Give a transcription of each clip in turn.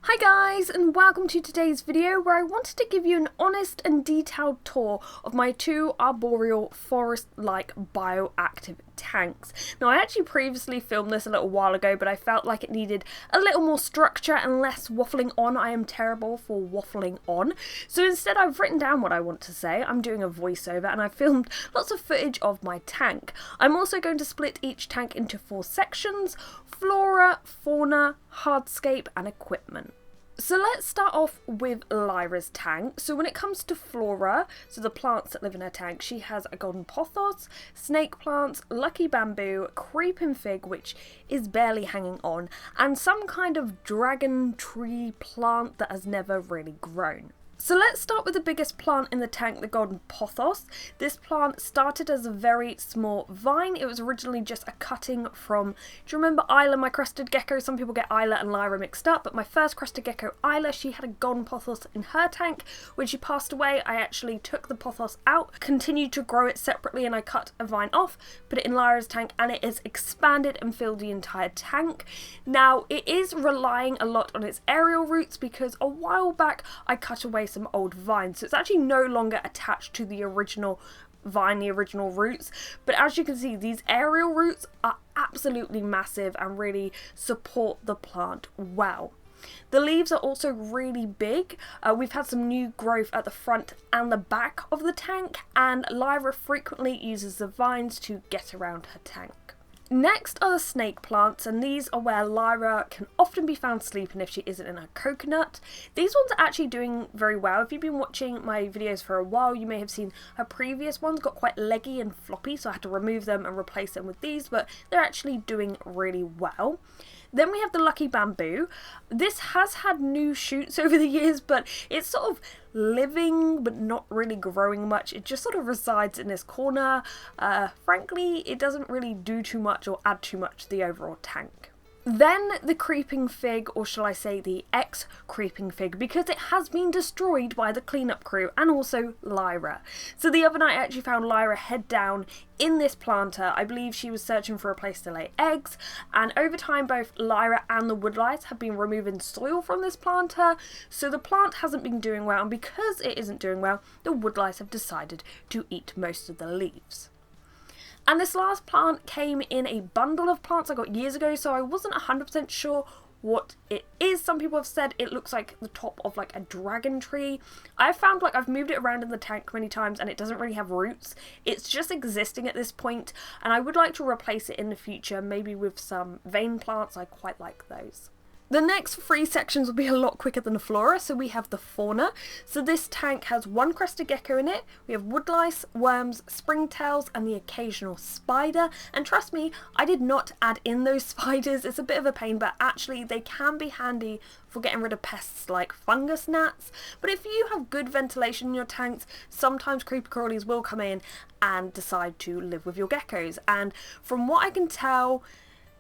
Hi guys, and welcome to today's video where I wanted to give you an honest and detailed tour of my two arboreal forest-like bioactive tanks. Now I actually previously filmed this a little while ago, but I felt like it needed a little more structure and less waffling on. I am terrible for waffling on. So instead I've written down what I want to say. I'm doing a voiceover and I've filmed lots of footage of my tank. I'm also going to split each tank into 4 sections: flora, fauna, hardscape and equipment. So let's start off with Lyra's tank. So when it comes to flora, so the plants that live in her tank, she has a golden pothos, snake plants, lucky bamboo, creeping fig, which is barely hanging on, and some kind of dragon tree plant that has never really grown. So let's start with the biggest plant in the tank, the golden pothos. This plant started as a very small vine. It was originally just a cutting from, do you remember Isla, my crested gecko? Some people get Isla and Lyra mixed up, but my first crested gecko, Isla, she had a golden pothos in her tank. When she passed away, I actually took the pothos out, continued to grow it separately, and I cut a vine off, put it in Lyra's tank, and it has expanded and filled the entire tank. Now, it is relying a lot on its aerial roots because a while back I cut away some old vines, so it's actually no longer attached to the original vine, the original roots. But as you can see, these aerial roots are absolutely massive and really support the plant well. The leaves are also really big. We've had some new growth at the front and the back of the tank, and Lyra frequently uses the vines to get around her tank. Next are the snake plants, and these are where Lyra can often be found sleeping if she isn't in her coconut. These ones are actually doing very well. If you've been watching my videos for a while, you may have seen her previous ones got quite leggy and floppy, so I had to remove them and replace them with these, but they're actually doing really well. Then we have the lucky bamboo. This has had new shoots over the years, but it's sort of living but not really growing much. It just sort of resides in this corner. Frankly, it doesn't really do too much or add too much to the overall tank. Then the creeping fig, or shall I say the ex-creeping fig, because it has been destroyed by the cleanup crew and also Lyra. So the other night I actually found Lyra head down in this planter. I believe she was searching for a place to lay eggs, and over time both Lyra and the woodlice have been removing soil from this planter, so the plant hasn't been doing well, and because it isn't doing well, the woodlice have decided to eat most of the leaves. And this last plant came in a bundle of plants I got years ago, so I wasn't 100% sure what it is. Some people have said it looks like the top of like a dragon tree. I've found like I've moved it around in the tank many times and it doesn't really have roots. It's just existing at this point, and I would like to replace it in the future, maybe with some vein plants. I quite like those. The next 3 sections will be a lot quicker than the flora, so we have the fauna. So this tank has 1 crested gecko in it, we have woodlice, worms, springtails and the occasional spider, and trust me, I did not add in those spiders. It's a bit of a pain, but actually they can be handy for getting rid of pests like fungus gnats. But if you have good ventilation in your tanks, sometimes creepy crawlies will come in and decide to live with your geckos, and from what I can tell,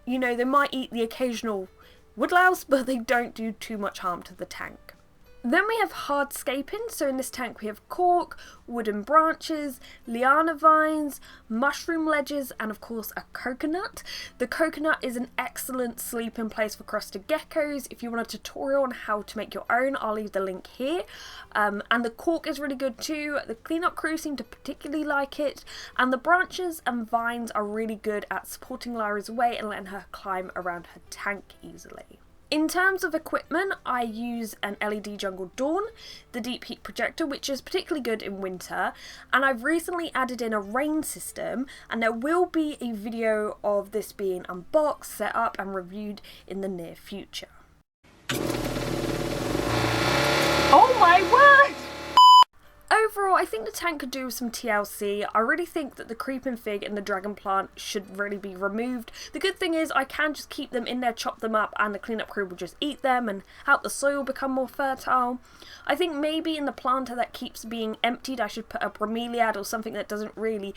you know, they might eat the occasional woodlouse, but they don't do too much harm to the tank. Then we have hardscaping. So in this tank we have cork, wooden branches, liana vines, mushroom ledges, and of course a coconut. The coconut is an excellent sleeping place for crested geckos. If you want a tutorial on how to make your own, I'll leave the link here. And the cork is really good too. The cleanup crew seem to particularly like it, and the branches and vines are really good at supporting Lyra's weight and letting her climb around her tank easily. In terms of equipment, I use an LED Jungle Dawn, the deep heat projector, which is particularly good in winter, and I've recently added in a rain system, and there will be a video of this being unboxed, set up and reviewed in the near future. Oh my word! Overall, I think the tank could do with some TLC. I really think that the creeping fig and the dragon plant should really be removed. The good thing is I can just keep them in there, chop them up, and the cleanup crew will just eat them and help the soil become more fertile. I think maybe in the planter that keeps being emptied, I should put a bromeliad or something that doesn't really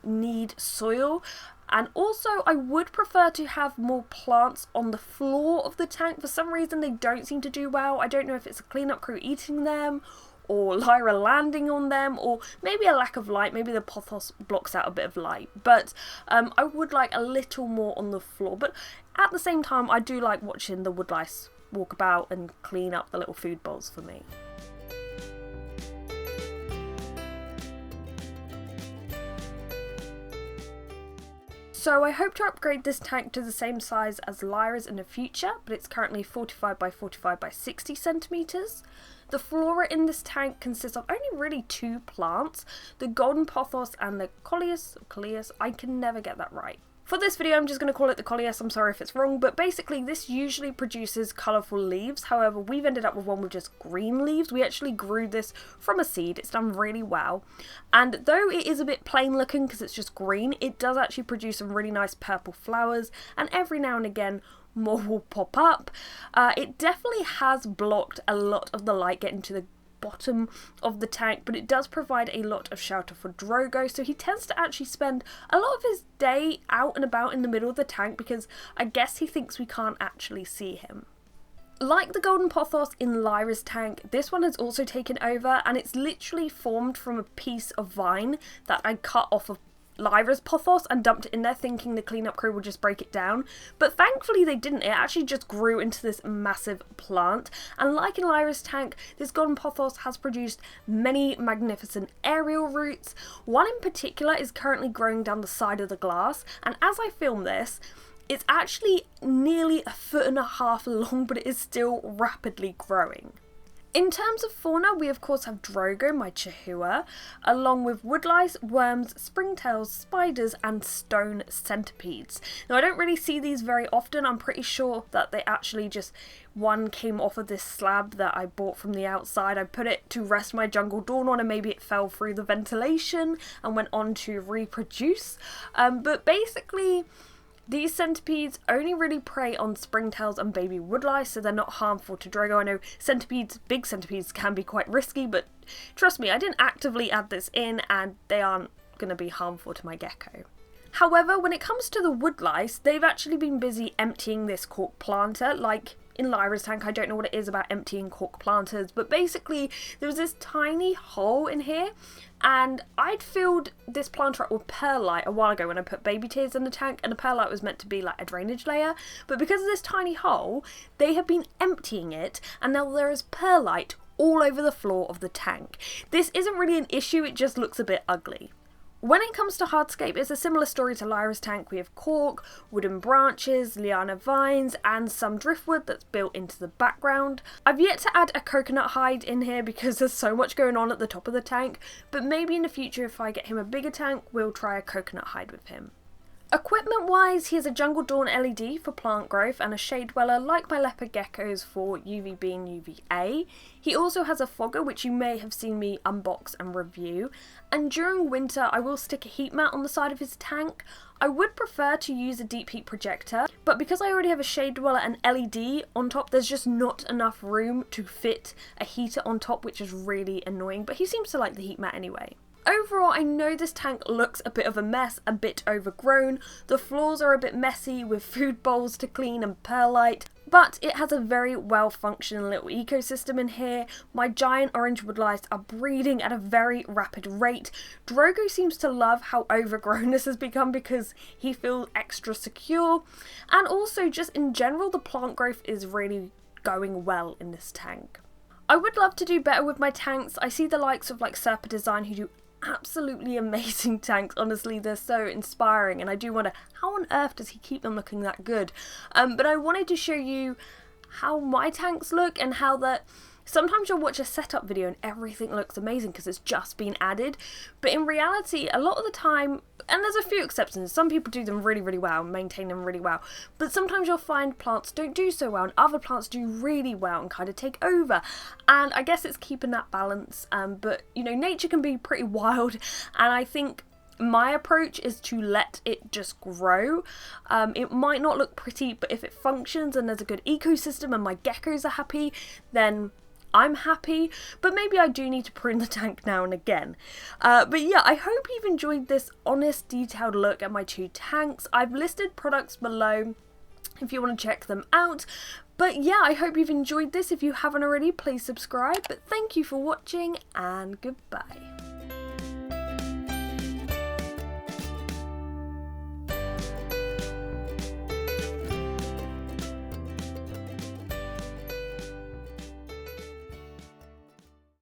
need soil. And also I would prefer to have more plants on the floor of the tank. For some reason they don't seem to do well. I don't know if it's a cleanup crew eating them, or Lyra landing on them, or maybe a lack of light. Maybe the pothos blocks out a bit of light, but I would like a little more on the floor. But at the same time, I do like watching the woodlice walk about and clean up the little food bowls for me. So I hope to upgrade this tank to the same size as Lyra's in the future, but it's currently 45 by 45 by 60 centimeters. The flora in this tank consists of only really 2 plants, the golden pothos and the coleus, I can never get that right. For this video I'm just going to call it the coleus, I'm sorry if it's wrong, but basically this usually produces colourful leaves. However, we've ended up with one with just green leaves. We actually grew this from a seed, it's done really well, and though it is a bit plain looking because it's just green, it does actually produce some really nice purple flowers, and every now and again more will pop up. It definitely has blocked a lot of the light getting to the bottom of the tank, but it does provide a lot of shelter for Drogo, so he tends to actually spend a lot of his day out and about in the middle of the tank because I guess he thinks we can't actually see him. Like the golden pothos in Lyra's tank, this one has also taken over, and it's literally formed from a piece of vine that I cut off of Lyra's pothos and dumped it in there thinking the cleanup crew would just break it down, but thankfully they didn't. It actually just grew into this massive plant, and like in Lyra's tank, this golden pothos has produced many magnificent aerial roots. One in particular is currently growing down the side of the glass, and as I film this, it's actually nearly 1.5 feet long, but it is still rapidly growing. In terms of fauna, we of course have Drogo, my Chihuahua, along with woodlice, worms, springtails, spiders and stone centipedes. Now I don't really see these very often. I'm pretty sure that they actually just, one came off of this slab that I bought from the outside. I put it to rest my jungle dawn on and maybe it fell through the ventilation and went on to reproduce. But basically, these centipedes only really prey on springtails and baby woodlice, so they're not harmful to Drogo. I know centipedes, big centipedes, can be quite risky, but trust me, I didn't actively add this in and they aren't going to be harmful to my gecko. However, when it comes to the woodlice, they've actually been busy emptying this cork planter. Like in Lyra's tank, I don't know what it is about emptying cork planters, but basically there was this tiny hole in here, and I'd filled this planter up with perlite a while ago when I put baby tears in the tank, and the perlite was meant to be like a drainage layer, but because of this tiny hole, they have been emptying it, and now there is perlite all over the floor of the tank. This isn't really an issue, it just looks a bit ugly. When it comes to hardscape, it's a similar story to Lyra's tank. We have cork, wooden branches, liana vines, and some driftwood that's built into the background. I've yet to add a coconut hide in here because there's so much going on at the top of the tank, but maybe in the future if I get him a bigger tank, we'll try a coconut hide with him. Equipment wise, he has a Jungle Dawn LED for plant growth and a Shade Dweller like my leopard geckos for UVB and UVA. He also has a fogger, which you may have seen me unbox and review, and during winter I will stick a heat mat on the side of his tank. I would prefer to use a deep heat projector, but because I already have a Shade Dweller and LED on top, there's just not enough room to fit a heater on top, which is really annoying, but he seems to like the heat mat anyway. Overall, I know this tank looks a bit of a mess, a bit overgrown. The floors are a bit messy with food bowls to clean and perlite, but it has a very well functioning little ecosystem in here. My giant orange woodlice are breeding at a very rapid rate. Drogo seems to love how overgrown this has become because he feels extra secure, and also just in general the plant growth is really going well in this tank. I would love to do better with my tanks. I see the likes of like Serpa Design who do absolutely amazing tanks. Honestly, they're so inspiring, and I do wonder how on earth does he keep them looking that good. But I wanted to show you how my tanks look and how that sometimes you'll watch a setup video and everything looks amazing because it's just been added, but in reality a lot of the time, and there's a few exceptions, some people do them really well, maintain them really well, but sometimes you'll find plants don't do so well and other plants do really well and kind of take over, and I guess it's keeping that balance. But you know, nature can be pretty wild, and I think my approach is to let it just grow. It might not look pretty, but if it functions and there's a good ecosystem and my geckos are happy, then I'm happy. But maybe I do need to prune the tank now and again. But yeah, I hope you've enjoyed this honest, detailed look at my 2 tanks. I've listed products below if you want to check them out. But yeah, I hope you've enjoyed this. If you haven't already, please subscribe. But thank you for watching, and goodbye.